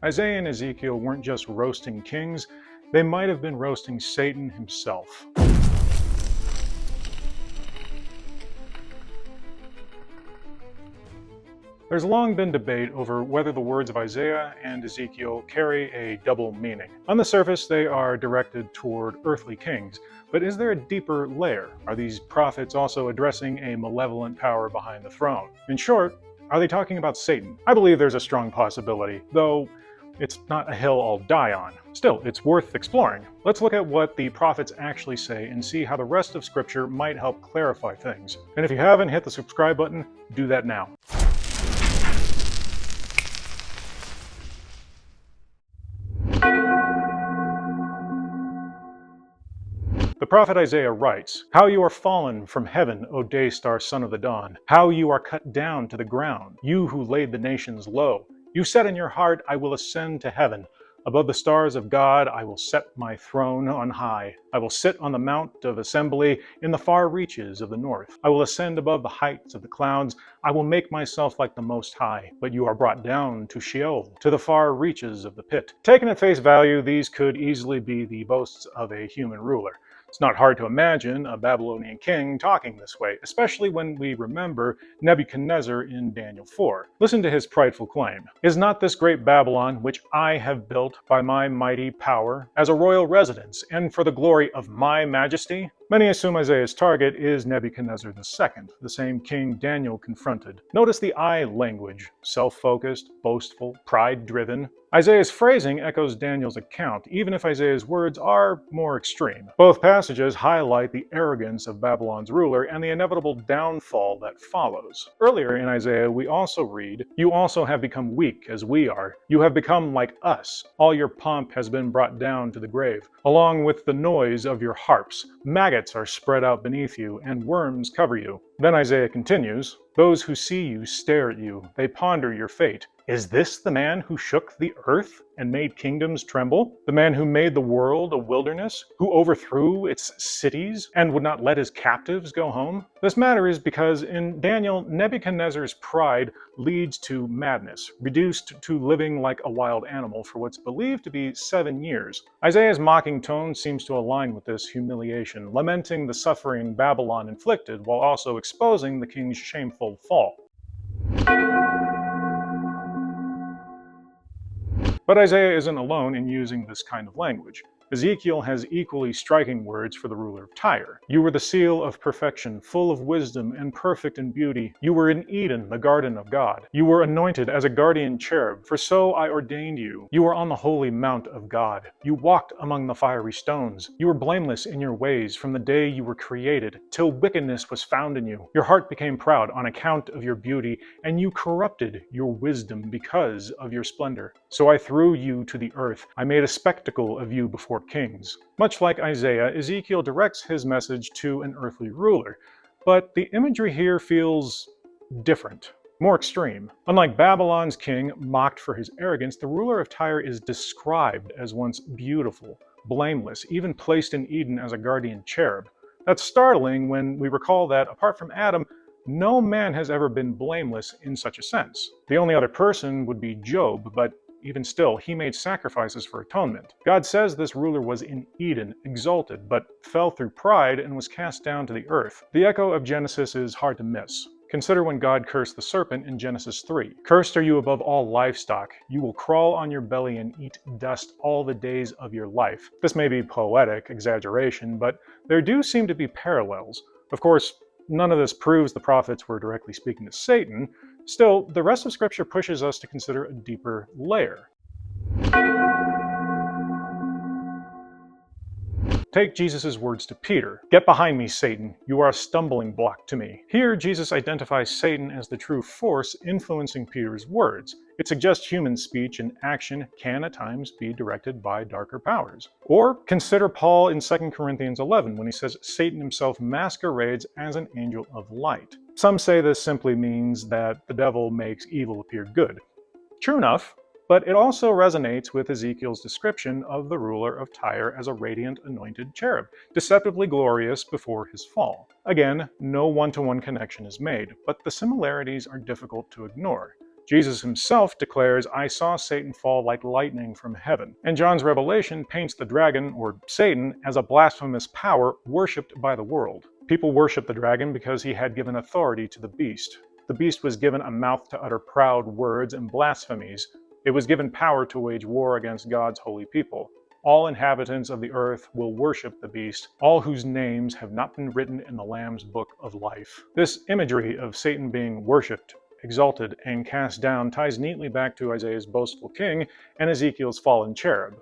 Isaiah and Ezekiel weren't just roasting kings, they might have been roasting Satan himself. There's long been debate over whether the words of Isaiah and Ezekiel carry a double meaning. On the surface, they are directed toward earthly kings, but is there a deeper layer? Are these prophets also addressing a malevolent power behind the throne? In short, are they talking about Satan? I believe there's a strong possibility, though it's not a hill I'll die on. Still, it's worth exploring. Let's look at what the prophets actually say and see how the rest of Scripture might help clarify things. And if you haven't hit the subscribe button, do that now. The prophet Isaiah writes, "How you are fallen from heaven, O day-star son of the dawn! How you are cut down to the ground, you who laid the nations low! You said in your heart, I will ascend to heaven. Above the stars of God, I will set my throne on high. I will sit on the mount of assembly in the far reaches of the north. I will ascend above the heights of the clouds. I will make myself like the Most High. But you are brought down to Sheol, to the far reaches of the pit." Taken at face value, these could easily be the boasts of a human ruler. It's not hard to imagine a Babylonian king talking this way, especially when we remember Nebuchadnezzar in Daniel 4. Listen to his prideful claim. "Is not this great Babylon, which I have built by my mighty power, as a royal residence, and for the glory of my majesty?" Many assume Isaiah's target is Nebuchadnezzar II, the same king Daniel confronted. Notice the I language: self-focused, boastful, pride-driven. Isaiah's phrasing echoes Daniel's account, even if Isaiah's words are more extreme. Both passages highlight the arrogance of Babylon's ruler and the inevitable downfall that follows. Earlier in Isaiah, we also read, "You also have become weak as we are. You have become like us. All your pomp has been brought down to the grave, along with the noise of your harps. Maggots are spread out beneath you, and worms cover you." Then Isaiah continues, "Those who see you stare at you. They ponder your fate. Is this the man who shook the earth and made kingdoms tremble? The man who made the world a wilderness? Who overthrew its cities and would not let his captives go home?" This matters because in Daniel, Nebuchadnezzar's pride leads to madness, reduced to living like a wild animal for what's believed to be 7 years. Isaiah's mocking tone seems to align with this humiliation, lamenting the suffering Babylon inflicted while also exposing the king's shameful fall. But Isaiah isn't alone in using this kind of language. Ezekiel has equally striking words for the ruler of Tyre. "You were the seal of perfection, full of wisdom and perfect in beauty. You were in Eden, the garden of God. You were anointed as a guardian cherub, for so I ordained you. You were on the holy mount of God. You walked among the fiery stones. You were blameless in your ways from the day you were created, till wickedness was found in you. Your heart became proud on account of your beauty, and you corrupted your wisdom because of your splendor. So I threw you to the earth. I made a spectacle of you before kings." Much like Isaiah, Ezekiel directs his message to an earthly ruler, but the imagery here feels different, more extreme. Unlike Babylon's king mocked for his arrogance, the ruler of Tyre is described as once beautiful, blameless, even placed in Eden as a guardian cherub. That's startling when we recall that, apart from Adam, no man has ever been blameless in such a sense. The only other person would be Job, but even still, he made sacrifices for atonement. God says this ruler was in Eden, exalted, but fell through pride and was cast down to the earth. The echo of Genesis is hard to miss. Consider when God cursed the serpent in Genesis 3. "Cursed are you above all livestock. You will crawl on your belly and eat dust all the days of your life." This may be poetic exaggeration, but there do seem to be parallels. Of course, none of this proves the prophets were directly speaking to Satan. Still, the rest of Scripture pushes us to consider a deeper layer. Take Jesus' words to Peter, "Get behind me, Satan. You are a stumbling block to me." Here, Jesus identifies Satan as the true force influencing Peter's words. It suggests human speech and action can at times be directed by darker powers. Or consider Paul in 2 Corinthians 11 when he says Satan himself masquerades as an angel of light. Some say this simply means that the devil makes evil appear good. True enough, but it also resonates with Ezekiel's description of the ruler of Tyre as a radiant anointed cherub, deceptively glorious before his fall. Again, no one-to-one connection is made, but the similarities are difficult to ignore. Jesus himself declares, "I saw Satan fall like lightning from heaven." And John's Revelation paints the dragon, or Satan, as a blasphemous power worshipped by the world. People worshiped the dragon because he had given authority to the beast. The beast was given a mouth to utter proud words and blasphemies. It was given power to wage war against God's holy people. All inhabitants of the earth will worship the beast, all whose names have not been written in the Lamb's book of life. This imagery of Satan being worshipped, exalted, and cast down ties neatly back to Isaiah's boastful king and Ezekiel's fallen cherub.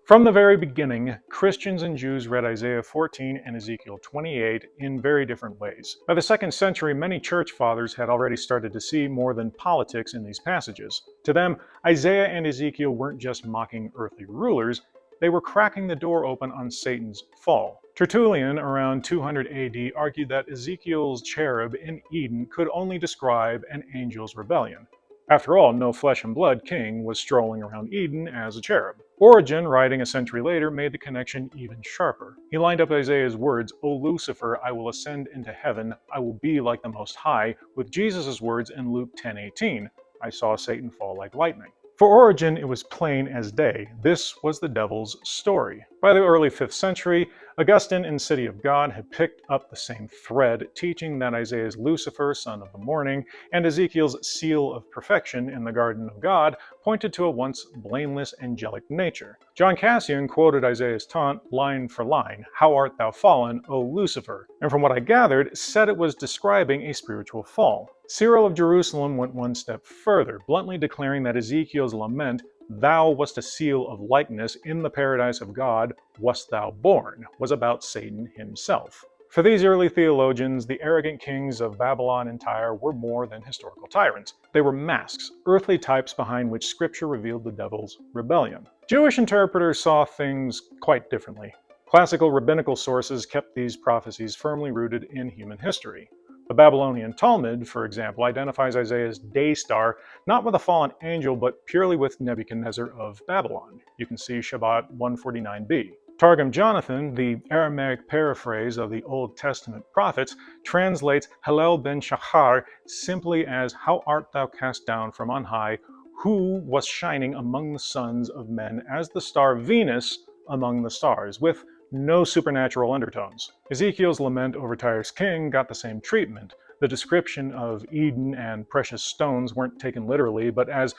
From the very beginning, Christians and Jews read Isaiah 14 and Ezekiel 28 in very different ways. By the 2nd century, many church fathers had already started to see more than politics in these passages. To them, Isaiah and Ezekiel weren't just mocking earthly rulers, they were cracking the door open on Satan's fall. Tertullian, around 200 AD, argued that Ezekiel's cherub in Eden could only describe an angel's rebellion. After all, no flesh and blood king was strolling around Eden as a cherub. Origen, writing a century later, made the connection even sharper. He lined up Isaiah's words, "O Lucifer, I will ascend into heaven, I will be like the Most High," with Jesus' words in Luke 10:18, "I saw Satan fall like lightning." For Origen, it was plain as day. This was the devil's story. By the early 5th century, Augustine in City of God had picked up the same thread, teaching that Isaiah's Lucifer, son of the morning, and Ezekiel's seal of perfection in the garden of God pointed to a once blameless angelic nature. John Cassian quoted Isaiah's taunt line for line, "How art thou fallen, O Lucifer?" and from what I gathered, said it was describing a spiritual fall. Cyril of Jerusalem went one step further, bluntly declaring that Ezekiel's lament, "Thou wast a seal of likeness, in the paradise of God wast thou born," was about Satan himself. For these early theologians, the arrogant kings of Babylon and Tyre were more than historical tyrants. They were masks, earthly types behind which Scripture revealed the devil's rebellion. Jewish interpreters saw things quite differently. Classical rabbinical sources kept these prophecies firmly rooted in human history. The Babylonian Talmud, for example, identifies Isaiah's day star not with a fallen angel, but purely with Nebuchadnezzar of Babylon. You can see Shabbat 149b. Targum Jonathan, the Aramaic paraphrase of the Old Testament prophets, translates Hallel ben Shachar simply as, "How art thou cast down from on high, who was shining among the sons of men as the star Venus among the stars," with no supernatural undertones. Ezekiel's lament over Tyre's king got the same treatment. The description of Eden and precious stones weren't taken literally, but as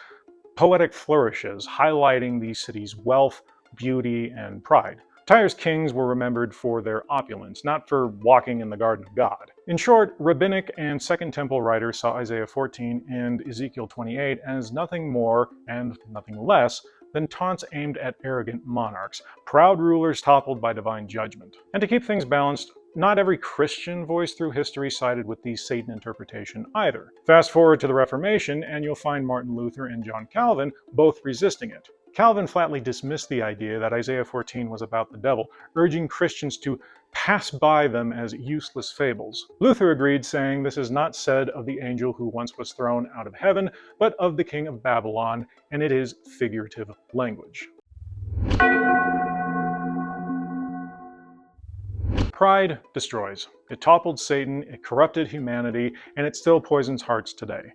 poetic flourishes, highlighting the city's wealth, beauty, and pride. Tyre's kings were remembered for their opulence, not for walking in the garden of God. In short, rabbinic and Second Temple writers saw Isaiah 14 and Ezekiel 28 as nothing more and nothing less than taunts aimed at arrogant monarchs, proud rulers toppled by divine judgment. And to keep things balanced, not every Christian voice through history sided with the Satan interpretation either. Fast forward to the Reformation, and you'll find Martin Luther and John Calvin both resisting it. Calvin flatly dismissed the idea that Isaiah 14 was about the devil, urging Christians to pass by them as useless fables. Luther agreed, saying this is not said of the angel who once was thrown out of heaven, but of the king of Babylon, and it is figurative language. Pride destroys. It toppled Satan, it corrupted humanity, and it still poisons hearts today.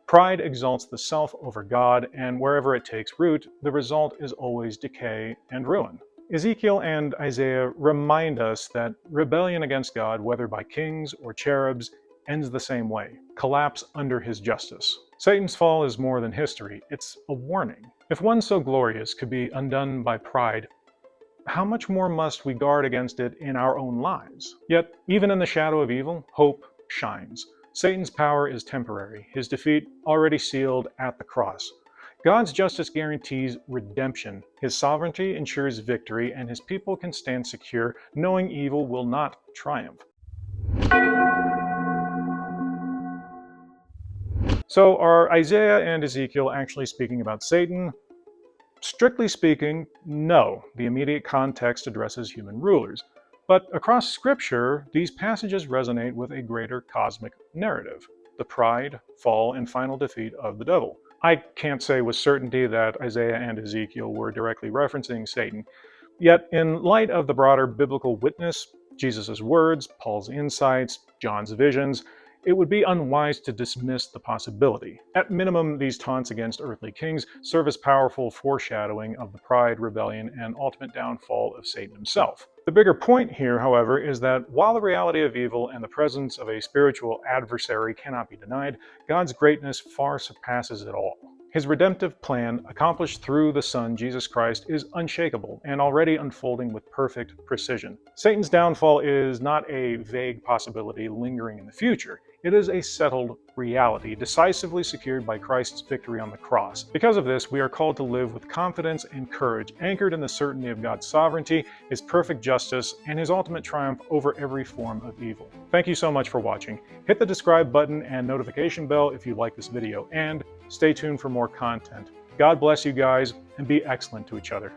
Pride exalts the self over God, and wherever it takes root, the result is always decay and ruin. Ezekiel and Isaiah remind us that rebellion against God, whether by kings or cherubs, ends the same way: collapse under his justice. Satan's fall is more than history, it's a warning. If one so glorious could be undone by pride, how much more must we guard against it in our own lives? Yet, even in the shadow of evil, hope shines. Satan's power is temporary, his defeat already sealed at the cross. God's justice guarantees redemption, his sovereignty ensures victory, and his people can stand secure, knowing evil will not triumph. So, are Isaiah and Ezekiel actually speaking about Satan? Strictly speaking, no. The immediate context addresses human rulers. But across Scripture, these passages resonate with a greater cosmic narrative: the pride, fall, and final defeat of the devil. I can't say with certainty that Isaiah and Ezekiel were directly referencing Satan. Yet, in light of the broader biblical witness, Jesus' words, Paul's insights, John's visions, it would be unwise to dismiss the possibility. At minimum, these taunts against earthly kings serve as powerful foreshadowing of the pride, rebellion, and ultimate downfall of Satan himself. The bigger point here, however, is that while the reality of evil and the presence of a spiritual adversary cannot be denied, God's greatness far surpasses it all. His redemptive plan, accomplished through the Son, Jesus Christ, is unshakable and already unfolding with perfect precision. Satan's downfall is not a vague possibility lingering in the future. It is a settled reality, decisively secured by Christ's victory on the cross. Because of this, we are called to live with confidence and courage, anchored in the certainty of God's sovereignty, His perfect justice, and His ultimate triumph over every form of evil. Thank you so much for watching. Hit the subscribe button and notification bell if you like this video, and stay tuned for more content. God bless you guys, and be excellent to each other.